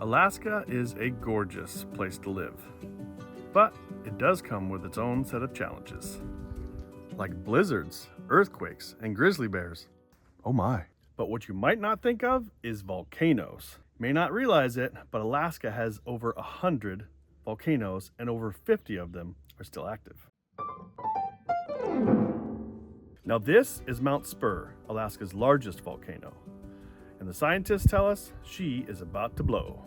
Alaska is a gorgeous place to live, but it does come with its own set of challenges, like blizzards, earthquakes, and grizzly bears. Oh my. But what you might not think of is volcanoes. You may not realize it, but Alaska has over 100 volcanoes and over 50 of them are still active. Now this is Mount Spurr, Alaska's largest volcano. And the scientists tell us she is about to blow.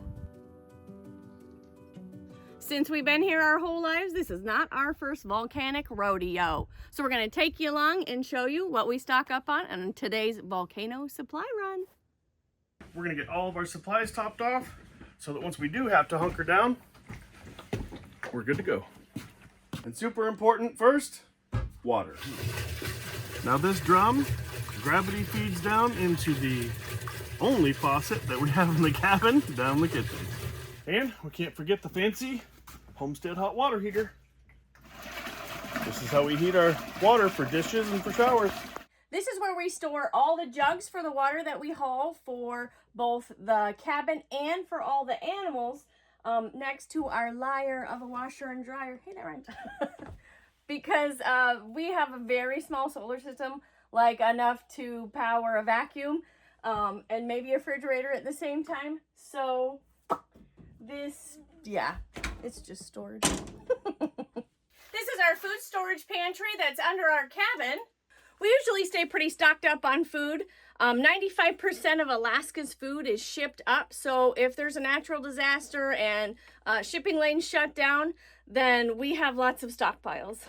Since we've been here our whole lives, this is not our first volcanic rodeo. So we're going to take you along and show you what we stock up on today's volcano supply run. We're going to get all of our supplies topped off so that once we do have to hunker down, we're good to go. And super important first, water. Now this drum, gravity feeds down into the only faucet that we have in the cabin down in the kitchen. And we can't forget the fancy Homestead hot water heater. This is how we heat our water for dishes and for showers. This is where we store all the jugs for the water that we haul for both the cabin and for all the animals, next to our layer of a washer and dryer. Hey, that rhymes. Because we have a very small solar system, like enough to power a vacuum and maybe a refrigerator at the same time. So this, yeah, it's just storage. This is our food storage pantry that's under our cabin. We usually stay pretty stocked up on food. 95% of Alaska's food is shipped up. So if there's a natural disaster and shipping lanes shut down, then we have lots of stockpiles.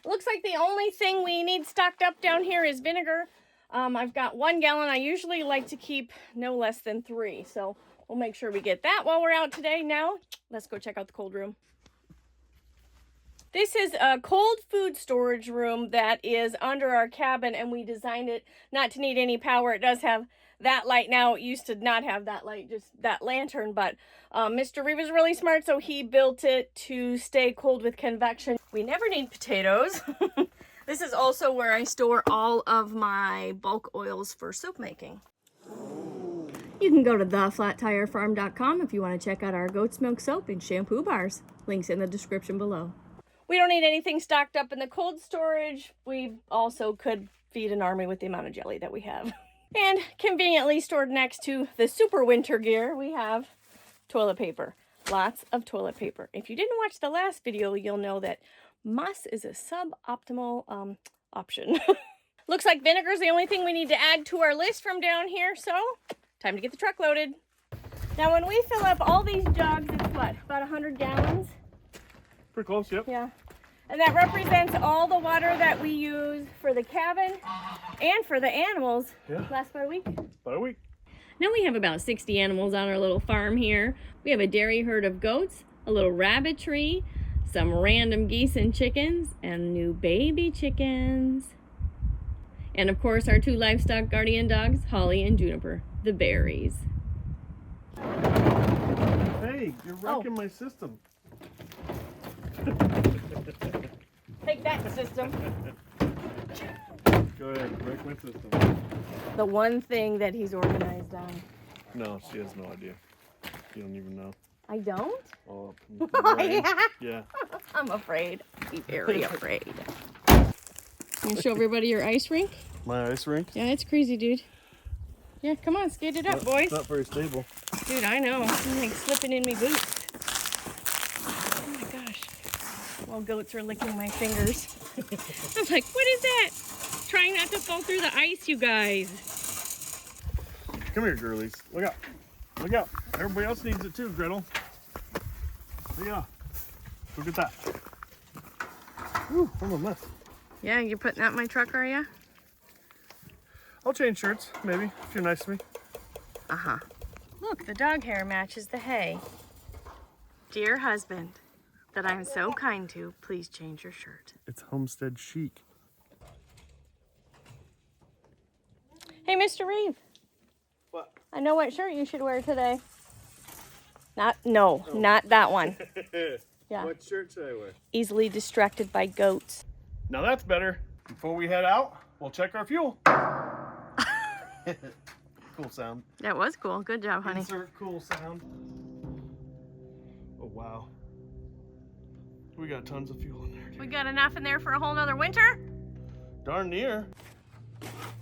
Looks like the only thing we need stocked up down here is vinegar. I've got 1 gallon. I usually like to keep no less than 3. So we'll make sure we get that while we're out today. Now, let's go check out the cold room. This is a cold food storage room that is under our cabin, and we designed it not to need any power. It does have that light now. It used to not have that light, just that lantern, but Mr. Reeve is really smart, so he built it to stay cold with convection. We never need potatoes. This is also where I store all of my bulk oils for soap making. You can go to theflattirefarm.com if you want to check out our goat's milk soap and shampoo bars. Links in the description below. We don't need anything stocked up in the cold storage. We also could feed an army with the amount of jelly that we have. And conveniently stored next to the super winter gear, we have toilet paper. Lots of toilet paper. If you didn't watch the last video, you'll know that moss is a suboptimal option. Looks like vinegar is the only thing we need to add to our list from down here, so time to get the truck loaded. Now when we fill up all these jugs, it's what, about 100 gallons? Pretty close, yep. Yeah. And that represents all the water that we use for the cabin and for the animals. Yeah. Last about a week? About a week. Now we have about 60 animals on our little farm here. We have a dairy herd of goats, a little rabbitry, some random geese and chickens, and new baby chickens. And of course our 2 livestock guardian dogs, Holly and Juniper, the berries. Hey, you're wrecking my system. Take that, system. Go ahead, wreck my system. The one thing that he's organized on. No, she has no idea. You don't even know. I don't? Oh, Yeah? Yeah. I'm afraid. I'm very afraid. You show everybody your ice rink? My ice rink? Yeah, it's crazy, dude. Yeah, come on, skate it up, boys. It's not very stable. Dude, I know. I'm like slipping in me boots. Oh my gosh. While goats are licking my fingers. I'm like, what is that? Trying not to fall through the ice, you guys. Come here, girlies. Look out. Look out. Everybody else needs it too, Gretel. There you go. Look at that. Ooh, I'm a mess. Yeah, you're putting that in my truck, are you? I'll change shirts, maybe, if you're nice to me. Uh-huh. Look, the dog hair matches the hay. Dear husband, that I'm so kind to, please change your shirt. It's homestead chic. Hey, Mr. Reeve. What? I know what shirt you should wear today. Not that one. Yeah. What shirt should I wear? Easily distracted by goats. Now that's better. Before we head out, we'll check our fuel. Cool sound. That was cool. Good job, honey. Insert cool sound. Oh, wow. We got tons of fuel in there, dude. We got enough in there for a whole nother winter? Darn near.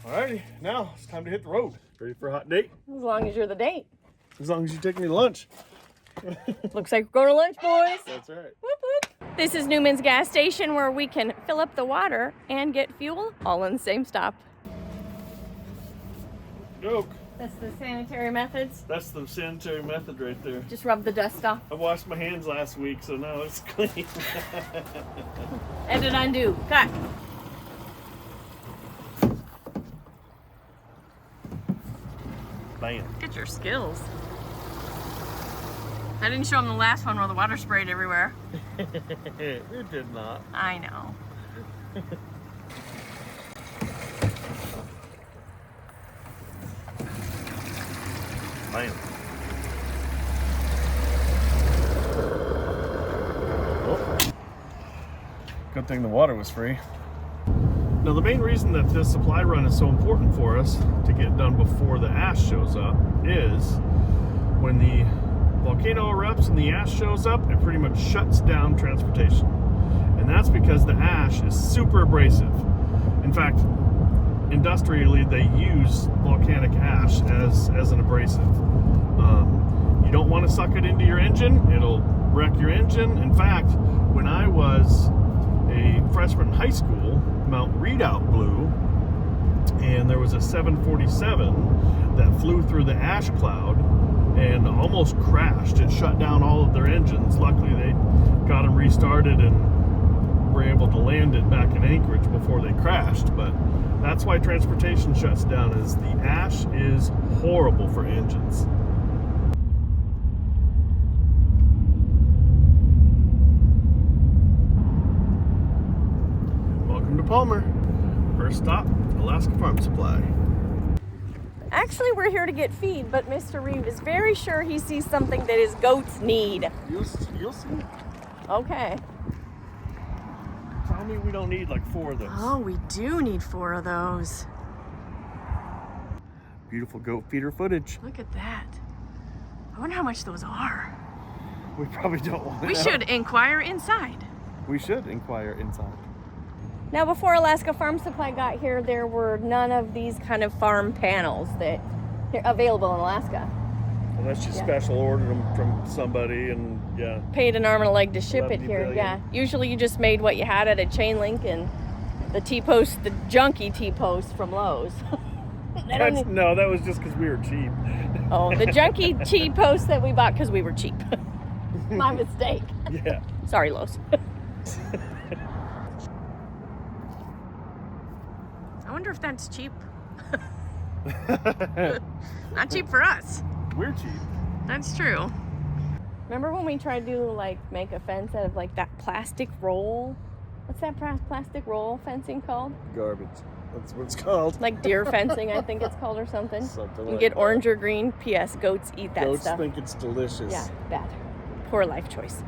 Alrighty, now it's time to hit the road. Ready for a hot date? As long as you're the date. As long as you take me to lunch. Looks like we're going to lunch, boys. That's right. Whoop, whoop. This is Newman's gas station where we can fill up the water and get fuel all in the same stop. Joke. That's the sanitary methods. That's the sanitary method right there. Just rub the dust off. I washed my hands last week, so now it's clean. Edit undo. Cut. Bam. Get your skills. I didn't show him the last one where the water sprayed everywhere. It did not. I know. Bam. Oh. Good thing the water was free. Now the main reason that this supply run is so important for us to get done before the ash shows up is when the volcano erupts and the ash shows up, it pretty much shuts down transportation. And that's because the ash is super abrasive. In fact, industrially they use volcanic ash as an abrasive. You don't want to suck it into your engine, it'll wreck your engine. In fact, when I was a freshman in high school, Mount Redoubt blew, and there was a 747 that flew through the ash cloud and almost crashed. It shut down all of their engines. Luckily they got them restarted and were able to land it back in Anchorage before they crashed. But that's why transportation shuts down, is the ash is horrible for engines. Welcome to Palmer. First stop, Alaska Farm Supply. Actually, we're here to get feed, but Mr. Reeve is very sure he sees something that his goats need. You'll see. Okay. Tell me we don't need like 4 of those. Oh, we do need 4 of those. Beautiful goat feeder footage. Look at that. I wonder how much those are. We probably don't want to We know. should inquire inside. We should inquire inside. Now, before Alaska Farm Supply got here, there were none of these kind of farm panels that are available in Alaska. Unless you Yeah. special ordered them from somebody and yeah. Paid an arm and a leg to ship it 11 here. billion. Yeah. Usually you just made what you had at a chain link and the T-post, the junky T-post from Lowe's. No, that was just because we were cheap. Oh, the junky T-post that we bought because we were cheap. My mistake. Yeah. Sorry, Lowe's. I wonder if that's cheap. Not cheap for us. We're cheap. That's true. Remember when we tried to like make a fence out of like that plastic roll? What's that plastic roll fencing called? Garbage. That's what it's called. Like deer fencing, I think it's called, or something. Something You like get that. orange or green. P.S. Goats eat that Goats stuff. think it's delicious. Yeah, bad. Poor life choice.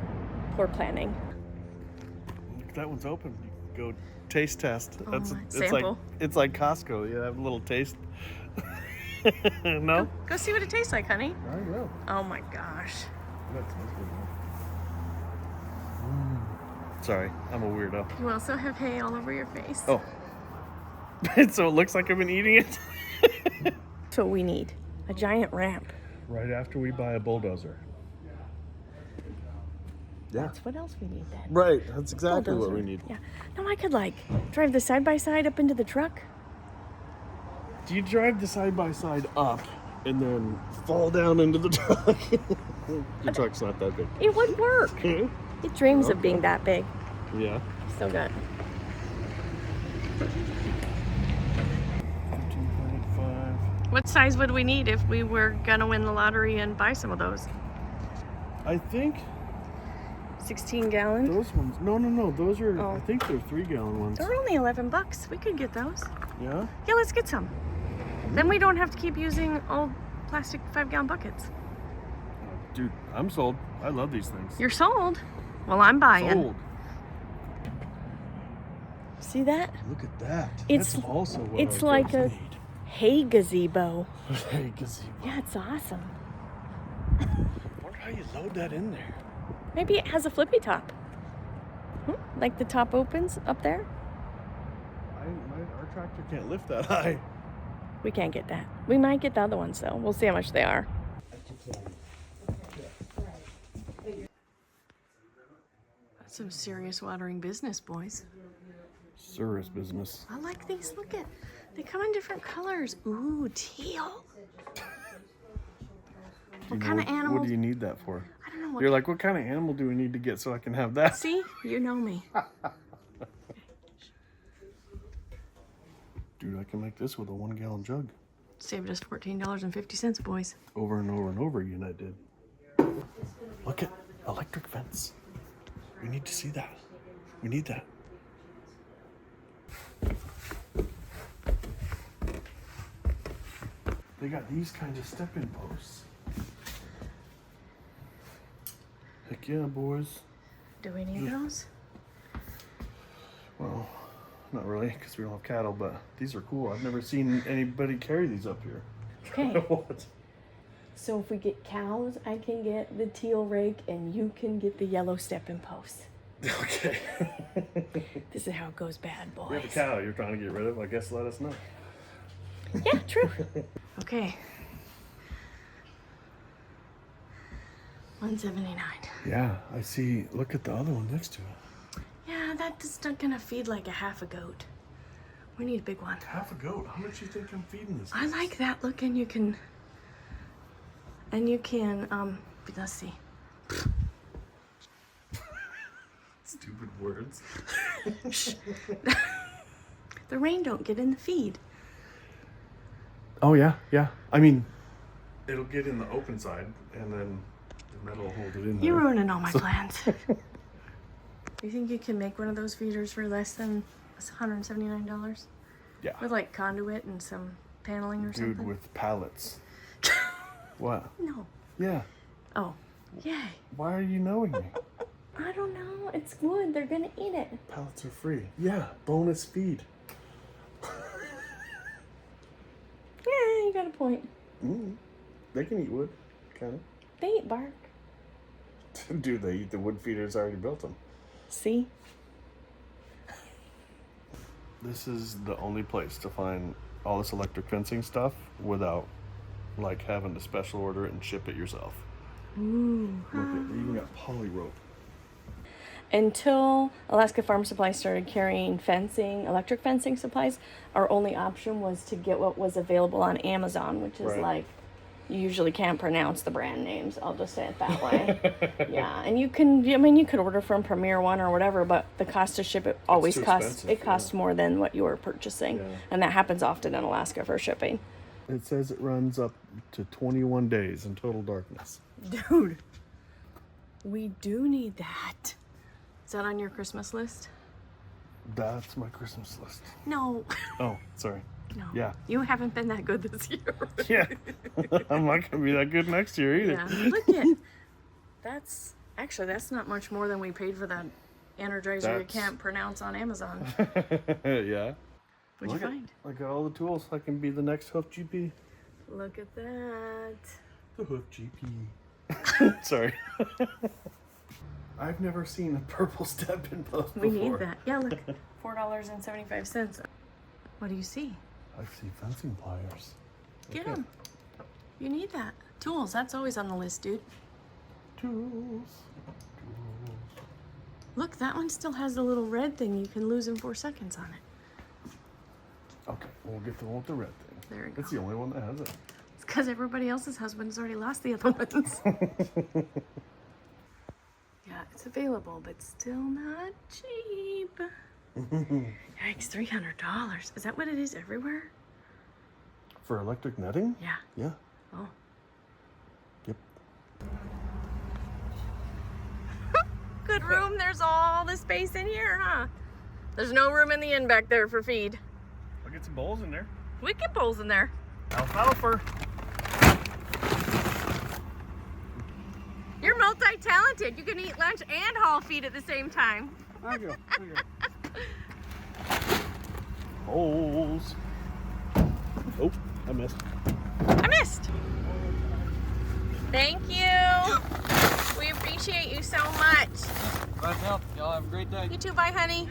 Poor planning. Look, that one's open. You can go taste test. Sample. It's like Costco. You have a little taste. No? Go see what it tastes like, honey. I will. Oh my gosh. That smells good. Sorry, I'm a weirdo. You also have hay all over your face. Oh. So it looks like I've been eating it? So we need a giant ramp. Right after we buy a bulldozer. Yeah. That's what else we need then. Right, that's exactly what Bulldozer. we need. Yeah. No, I could like drive the side-by-side up into the truck. Do you drive the side-by-side up and then fall down into the truck? The truck's not that big. It would work. It dreams of being that big. Yeah. Still got. 15.5. What size would we need if we were gonna win the lottery and buy some of those? I think 16 gallon? those ones. No. Those are. Oh. I think they're 3-gallon ones. They're only $11. We could get those. Yeah. Yeah, let's get some. Then we don't have to keep using old plastic 5-gallon buckets. Dude, I'm sold. I love these things. You're sold. Well, I'm buying. Sold. See that? Look at that. It's- That's also what it's our like goats a- need. hay gazebo. Hay gazebo. Yeah, it's awesome. I wonder how you load that in there. Maybe it has a flippy top. Like the top opens up there. Our tractor can't lift that high. We can't get that. We might get the other ones though. We'll see how much they are. That's some serious watering business, boys. Serious business. I like these. Look at, they come in different colors. Ooh, teal. What kind of animal? What do you need that for? I don't know. You're like, what kind of animal do we need to get so I can have that? See, you know me. Dude, I can make this with a 1 gallon jug. Saved us $14.50, boys. Over and over and over again, I did. Look at electric fence. We need to see that. We need that. They got these kinds of step-in posts. Heck yeah, boys. Do we need those? Well, not really, because we don't have cattle, but these are cool. I've never seen anybody carry these up here. Okay. What? So if we get cows, I can get the teal rake and you can get the yellow step-in post. Okay. This is how it goes bad, boys. We have a cow you're trying to get rid of. I guess let us know. Yeah, true. Okay. $179. Yeah, I see. Look at the other one next to it. Yeah, that's not gonna feed like a half a goat. We need a big one. Half a goat. How much do you think I'm feeding this? I like that look, and you can, let's see. Stupid words. The rain don't get in the feed. Oh yeah, yeah. I mean, it'll get in the open side, and then the metal will hold it in there. You're ruining all my plans. You think you can make one of those feeders for less than $179? Yeah. With like conduit and some paneling or something? Dude, with pallets. What? No. Yeah. Oh, yay. Why are you knowing me? I don't know. It's wood. They're gonna eat it. Pallets are free. Yeah, bonus feed. Yeah, you got a point. They can eat wood, kind They eat bark. of. Dude, they eat the wood feeders already built them. See? This is the only place to find all this electric fencing stuff without like having to special order it and ship it yourself. Ooh. Look at, they even got poly rope. Until Alaska Farm Supply started carrying fencing, electric fencing supplies, our only option was to get what was available on Amazon, which is Right. like, you usually can't pronounce the brand names. I'll just say it that way. Yeah, and you could order from Premier One or whatever, but the cost to ship it always too costs, expensive, costs more than what you were purchasing. Yeah. And that happens often in Alaska for shipping. It says it runs up to 21 days in total darkness. Dude, we do need that. Is that on your Christmas list? That's my Christmas list. No. Oh, sorry. No. Yeah. You haven't been that good this year. Yeah. I'm not going to be that good next year either. Yeah. Look at that's not much more than we paid for that Energizer you can't pronounce on Amazon. Yeah. What'd you find? I got all the tools. I can be the next Hoof GP. Look at that. The Hoof GP. Sorry. I've never seen a purple step-in post before. We need that. Yeah, look. $4.75. What do you see? I see fencing pliers. Get them. You need that. Tools, that's always on the list, dude. Tools. Look, that one still has the little red thing you can lose in 4 seconds on it. Okay, we'll get the one with the red thing. There we go. It's the only one that has it. It's because everybody else's husband's already lost the other ones. Yeah, it's available, but still not cheap. Yikes, $300. Is that what it is everywhere? For electric netting? Yeah. Yeah. Oh. Yep. Good room. There's all the space in here, huh? There's no room in the inn back there for feed. I'll get some bowls in there. We get bowls in there. Alfalfa. You're multi-talented. You can eat lunch and haul feed at the same time. There you go. There you go. Bowls. Oh. I missed. I missed. Thank you. We appreciate you so much. Glad to help. Y'all have a great day. You too, bye, honey.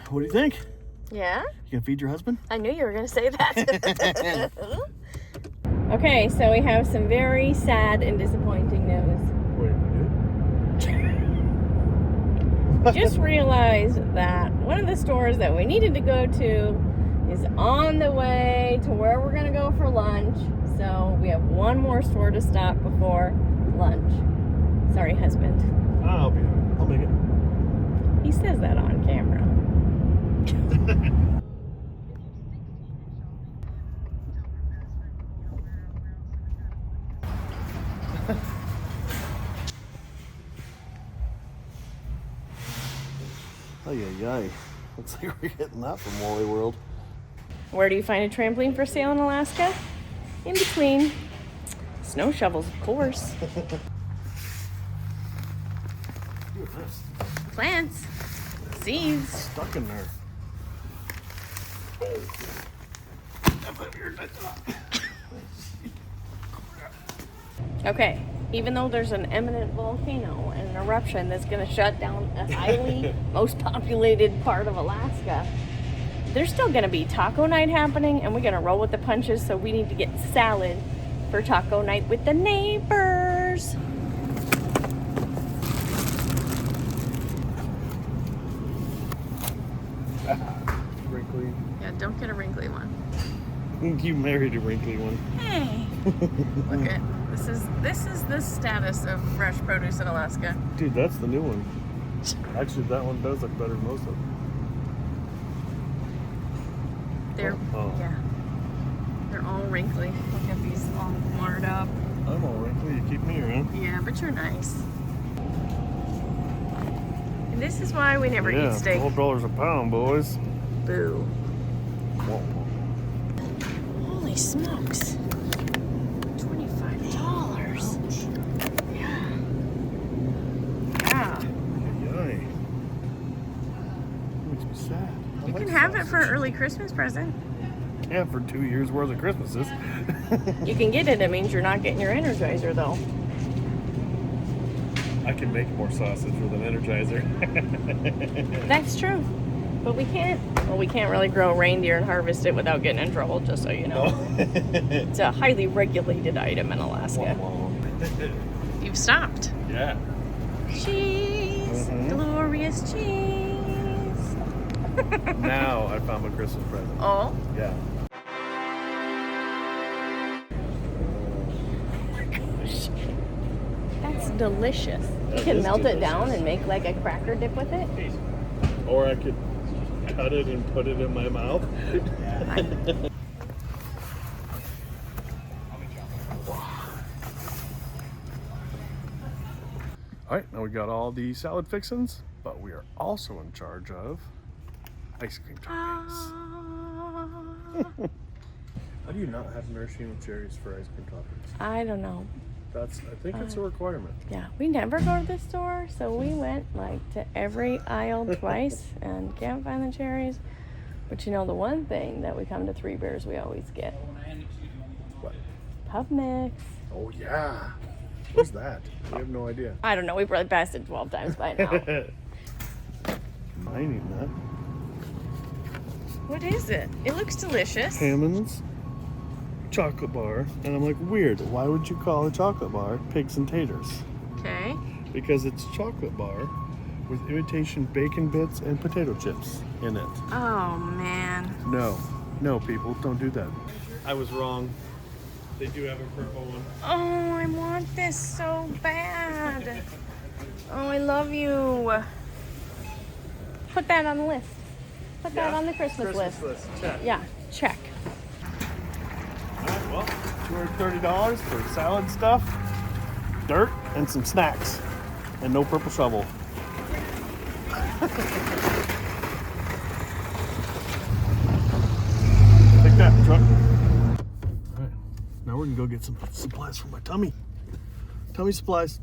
What do you think? Yeah? You gonna feed your husband? I knew you were going to say that. Okay, so we have some very sad and disappointing news. Wait, Just realized that one of the stores that we needed to go to is on the way to where we're going to go for lunch. So we have one more store to stop before lunch. Sorry, husband. I'll be there. I'll make it. He says that on camera. Ay. Looks like we're getting that from Wally World. Where do you find a trampoline for sale in Alaska? In between. Snow shovels, of course. Look at this. Plants. Seeds. Stuck in there. Okay, even though there's an imminent volcano and an eruption that's going to shut down a highly most populated part of Alaska, there's still going to be taco night happening, and we're going to roll with the punches, so we need to get salad for taco night with the neighbors. Wrinkly. Yeah, don't get a wrinkly one. You married a wrinkly one. Hey, look at this is the status of fresh produce in Alaska. Dude, that's the new one. Actually, that one does look better than most of them. They're yeah, they're all wrinkly. Look at these all marred up. I'm all wrinkly. You keep me around. Yeah, but you're nice. And this is why we never eat steak. $12 a pound, boys. Boo. Whoa. Holy smokes. $25. Yeah. Yeah. Yay. Makes me sad. You can have it for an early Christmas present. Yeah, for 2 years worth of Christmases. You can get it. It means you're not getting your Energizer, though. I can make more sausage with an Energizer. That's true. But we can't really grow reindeer and harvest it without getting in trouble, just so you know. It's a highly regulated item in Alaska. You've stopped. Yeah. Cheese. Glorious cheese. Now I found my Christmas present. Oh? Yeah. That's delicious. You That can is melt it delicious. down and make like a cracker dip with it. Or I could cut it and put it in my mouth. All right, now we got all the salad fixins, but we are also in charge of ice cream toppings. How do you not have maraschino cherries for ice cream toppings? I don't know. I think it's a requirement. Yeah, we never go to the store, so we went like to every aisle twice and can't find the cherries. But you know, the one thing that we come to Three Bears we always get. What? Pub mix. Oh yeah. What's that? We have no idea. I don't know, we probably passed it 12 times by now. I need that. What is it? It looks delicious. Hammond's chocolate bar, and I'm like, weird. Why would you call a chocolate bar pigs and taters? Okay. Because it's chocolate bar with imitation bacon bits and potato chips in it. Oh man. No, people, don't do that. I was wrong. They do have a purple one. Oh, I want this so bad. Oh, I love you. Put that on the list. Put that on the Christmas list. Check. Yeah, check. All right, well, $230 for salad stuff, dirt, and some snacks, and no purple shovel. Take that, truck. All right, now we're gonna go get some supplies for my tummy. Tummy supplies.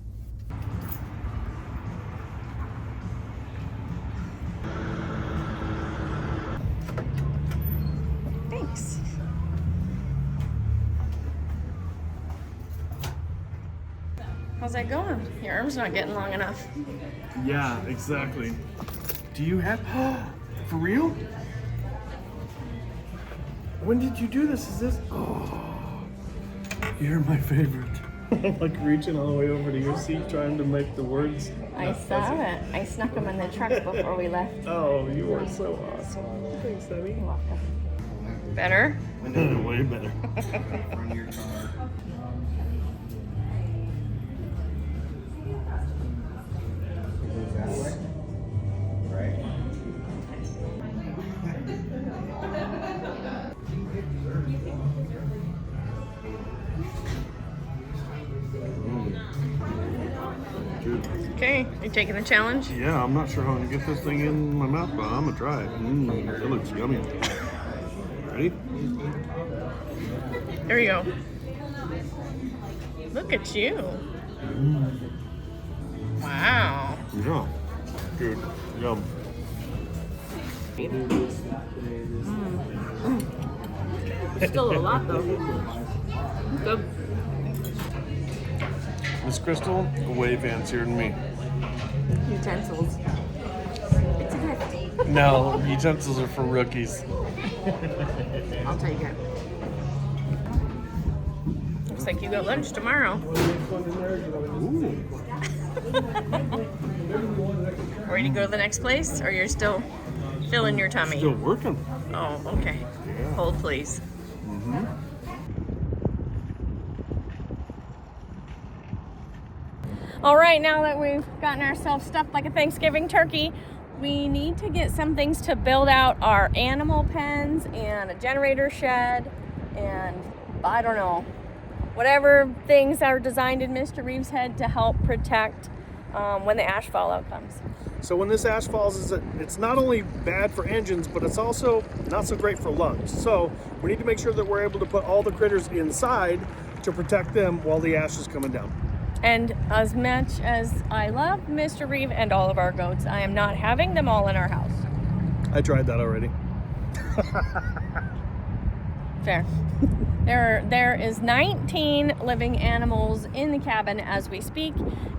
Thank How's that going? Your arm's not getting long enough. Yeah, exactly. Do you have... For real? When did you do this? Is this... Oh, you're my favorite. I'm like reaching all the way over to your seat trying to make the words. I saw it. I snuck them in the truck before we left. Oh, you are so awesome. Thanks, Debbie. You're welcome. Better? Way better. Okay, you taking the challenge? Yeah, I'm not sure how I'm gonna get this thing in my mouth, but I'm gonna try it. It looks yummy. Ready? There we go. Look at you. Wow. Yeah. Good. Yum. Still a lot though. Good. Miss Crystal, way fancier than me. Utensils. It's a gift. No, utensils are for rookies. I'll take it. Looks like you got lunch tomorrow. Ooh. Ready to go to the next place, or you're still filling your tummy? Still working. Oh, okay. Yeah. Hold, please. Mm-hmm. All right, now that we've gotten ourselves stuffed like a Thanksgiving turkey, we need to get some things to build out our animal pens and a generator shed and, I don't know, whatever things are designed in Mr. Reeves' head to help protect when the ash fallout comes. So when this ash falls, it's not only bad for engines, but it's also not so great for lungs. So we need to make sure that we're able to put all the critters inside to protect them while the ash is coming down. And as much as I love Mr. Reeve and all of our goats, I am not having them all in our house. I tried that already. Fair. There is 19 living animals in the cabin as we speak,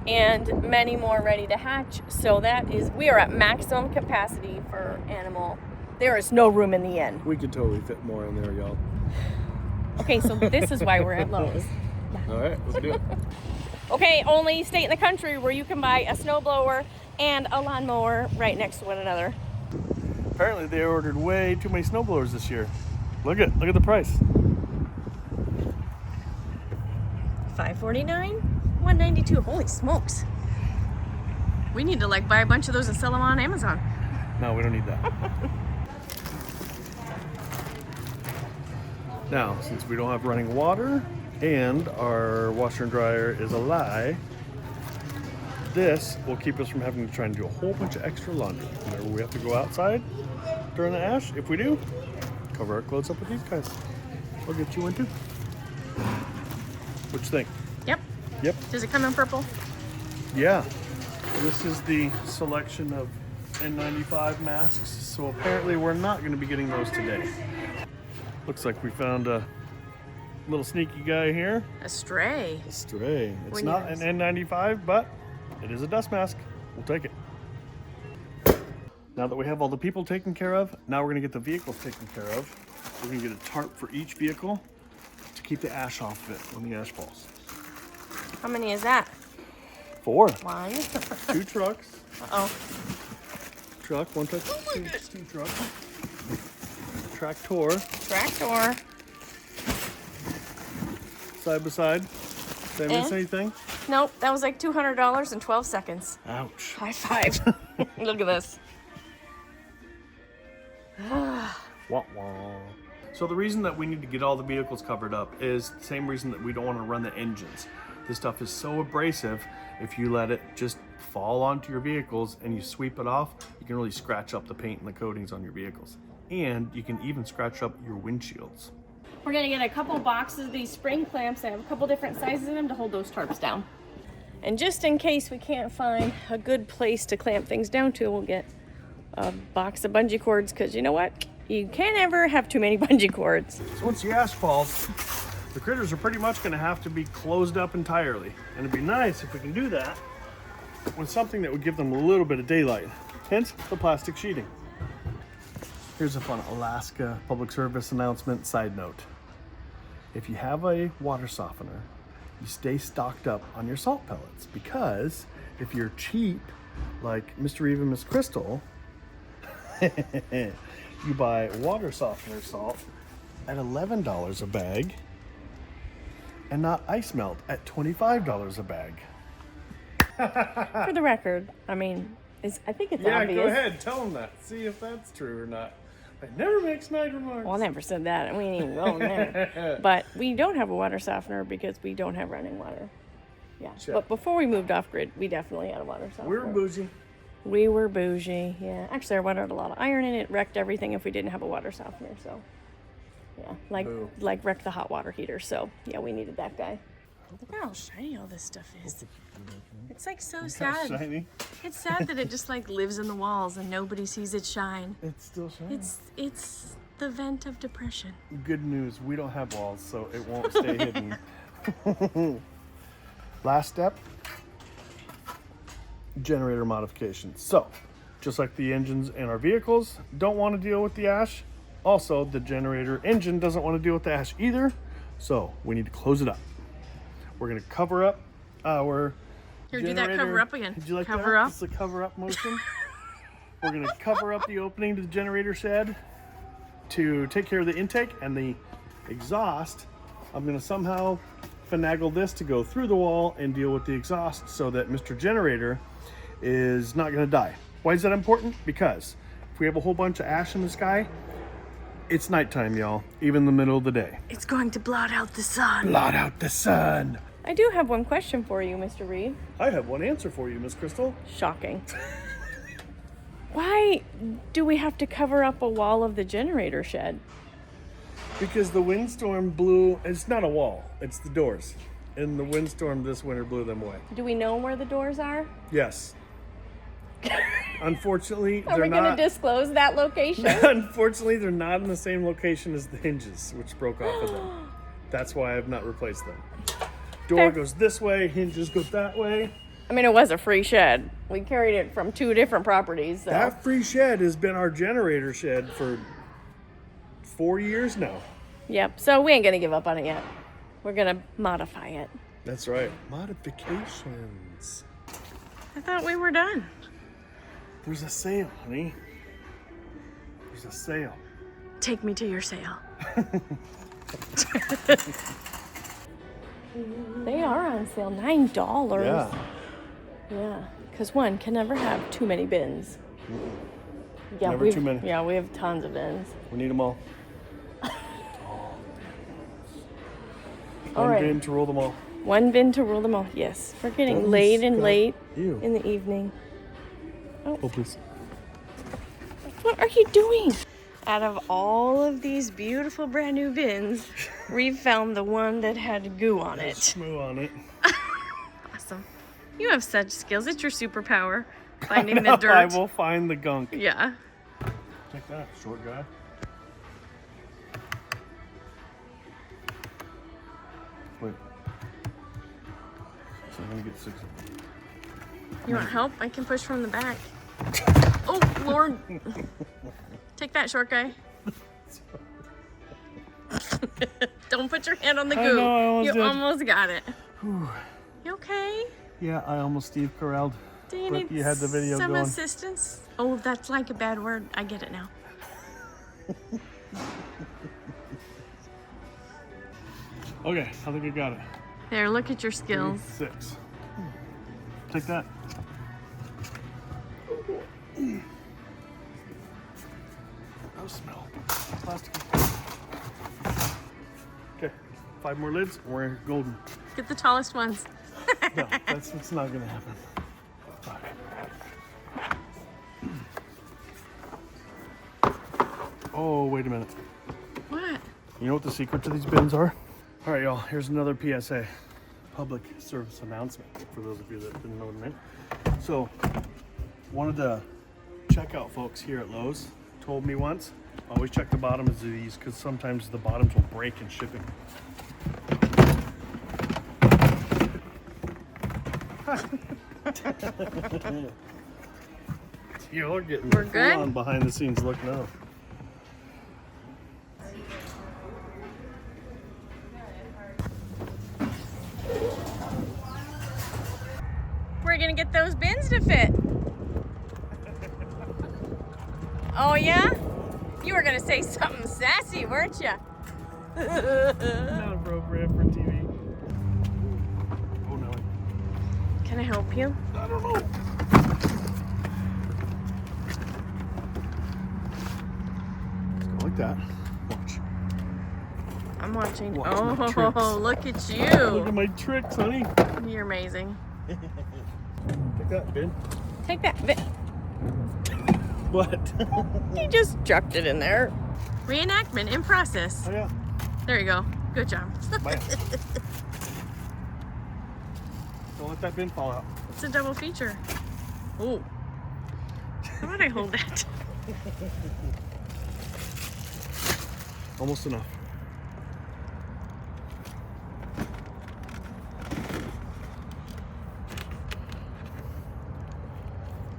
and many more ready to hatch. So we are at maximum capacity for animal. There is no room in the inn. We could totally fit more in there, y'all. Okay, so this is why we're at Lowe's. All right, let's do it. Okay, only state in the country where you can buy a snowblower and a lawnmower right next to one another. Apparently they ordered way too many snowblowers this year. Look at the price. $549, $192. Holy smokes! We need to buy a bunch of those and sell them on Amazon. No, we don't need that. Now, since we don't have running water and our washer and dryer is a lie, this will keep us from having to try and do a whole bunch of extra laundry. Whenever we have to go outside during the ash, if we do, cover our clothes up with these guys. I'll get you one too. What you think? Yep. Yep. Does it come in purple? Yeah. This is the selection of N95 masks, so apparently we're not going to be getting those today. Looks like we found a little sneaky guy here. A stray. A stray. It's When not yours- an N95, but it is a dust mask. We'll take it. Now that we have all the people taken care of, now we're going to get the vehicles taken care of. We're going to get a tarp for each vehicle to keep the ash off of it when the ash falls. How many is that? 4. One. 2 trucks. Uh-oh. Truck, 1 truck, two trucks. Tractor, Tractor. side by side. Did I miss Eh? anything? Nope, that was like $200 in 12 seconds. Ouch. High five. Look at this. Wah, wah. So the reason that we need to get all the vehicles covered up is the same reason that we don't want to run the engines. This stuff is so abrasive, if you let it just fall onto your vehicles and you sweep it off, you can really scratch up the paint and the coatings on your vehicles. And you can even scratch up your windshields. We're gonna get a couple boxes of these spring clamps. They have a couple different sizes in them to hold those tarps down. And just in case we can't find a good place to clamp things down to, we'll get a box of bungee cords, because you know what? You can't ever have too many bungee cords. So once the ash falls, the critters are pretty much going to have to be closed up entirely. And it'd be nice if we can do that with something that would give them a little bit of daylight. Hence the plastic sheeting. Here's a fun Alaska Public Service announcement side note. If you have a water softener, you stay stocked up on your salt pellets, because if you're cheap, like Mr. Eve and Miss Crystal, you buy water softener salt at $11 a bag and not ice melt at $25 a bag. For the record, I mean, I think it's Yeah, obvious. go ahead, tell them that. See if that's true or not. I never make snide remarks. Well, I never said that. We ain't even going there. But we don't have a water softener because we don't have running water. Yeah. Sure. But before we moved off grid, we definitely had a water softener. We were bougie. We were bougie, yeah. Actually, our water had a lot of iron in it. Wrecked everything if we didn't have a water softener. So, yeah, Boo. like wrecked the hot water heater. So, yeah, we needed that guy. Look how shiny all this stuff is. It's like so sad. Shiny. It's sad that it just like lives in the walls and nobody sees it shine. It's still shiny. It's the vent of depression. Good news, we don't have walls, so it won't stay hidden. Last step, generator modifications. So, just like the engines in our vehicles don't want to deal with the ash, also the generator engine doesn't want to deal with the ash either, so we need to close it up. We're going to cover up our Here, do that generator. cover up again. Did you like Cover that? up. It's a cover up motion. We're going to cover up the opening to the generator shed to take care of the intake, and the exhaust, I'm going to somehow finagle this to go through the wall and deal with the exhaust so that Mr. Generator is not going to die. Why is that important? Because if we have a whole bunch of ash in the sky, it's nighttime, y'all, even in the middle of the day. It's going to blot out the sun. Blot out the sun. I do have one question for you, Mr. Reed. I have one answer for you, Miss Crystal. Shocking. Why do we have to cover up a wall of the generator shed? Because the windstorm blew, it's not a wall, it's the doors. And the windstorm this winter blew them away. Do we know where the doors are? Yes. Unfortunately, Are they're we going to not. disclose that location? Unfortunately, they're not in the same location as the hinges, which broke off of them. That's why I've not replaced them. Door Fair. goes this way, hinges go that way. I mean, it was a free shed. We carried it from 2 different properties. So. That free shed has been our generator shed for 4 years now. Yep, so we ain't going to give up on it yet. We're going to modify it. That's right. Modifications. I thought we were done. There's a sale, honey. There's a sale. Take me to your sale. They are on sale, $9. Yeah. Yeah, because one can never have too many bins. Yeah, Never too many. Yeah, we have tons of bins. We need them all. All One right. bin to roll them all. One bin to rule them all. Yes, we're getting Don't late and stop. late Ew. in the evening. Oh, please. What are you doing? Out of all of these beautiful brand new bins, we've found the one that had goo on it. Smoo on it. Awesome. You have such skills. It's your superpower. Finding the No, dirt. I will find the gunk. Yeah. Take that, short guy. Wait. So I'm gonna get 6 of them. You want help? I can push from the back. Oh, Lord. Take that, short guy. Don't put your hand on the I goo. know, I almost you did. almost got it. You okay? Yeah, I almost Steve Carelled. Do you But need you had the video some going. assistance? Oh, that's like a bad word. I get it now. Okay, I think I got it. There, look at your skills. 6. Take that. Oh, smell. Plastic. Okay, 5 more lids, and we're golden. Get the tallest ones. No, that's what's not gonna happen. Okay. Oh, wait a minute. What? You know what the secret to these bins are? All right, y'all, here's another PSA, public service announcement, for those of you that didn't know what I meant. So, one of the checkout folks here at Lowe's told me once, always check the bottoms of these because sometimes the bottoms will break in shipping. You're getting We're good? on behind the scenes look now. We're gonna get those bins to fit. Oh yeah? You were gonna say something sassy, weren't you? Not appropriate for TV. Oh no. Can I help you? I don't know. Let's go like that. Watch. I'm watching. Watch my tricks. Oh, look at Look you. at my tricks, honey. You're amazing. Take that, Ben. Take that bit. What? You just dropped it in there. Reenactment in process. Oh yeah. There you go. Good job. Bam. Don't let that bin fall out. It's a double feature. Ooh. How about I hold that? Almost enough.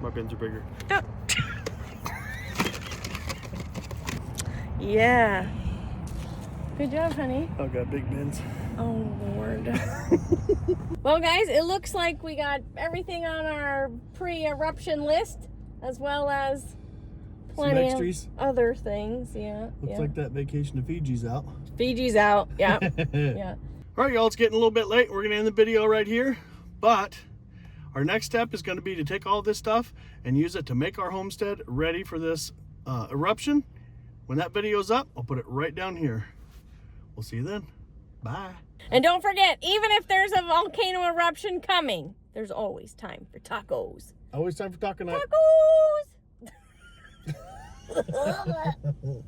My bins are bigger. No. Yeah. Good job, honey. I've got big bins. Oh, Lord. Well, guys, it looks like we got everything on our pre-eruption list, as well as plenty extras. of other things. Yeah. Looks like that vacation to Fiji's out. Fiji's out. Yeah. Yeah. All right, y'all, it's getting a little bit late. We're going to end the video right here. But our next step is going to be to take all this stuff and use it to make our homestead ready for this eruption. When that video's up, I'll put it right down here. We'll see you then. Bye. And don't forget, even if there's a volcano eruption coming, there's always time for tacos. Always time for taco night. Tacos!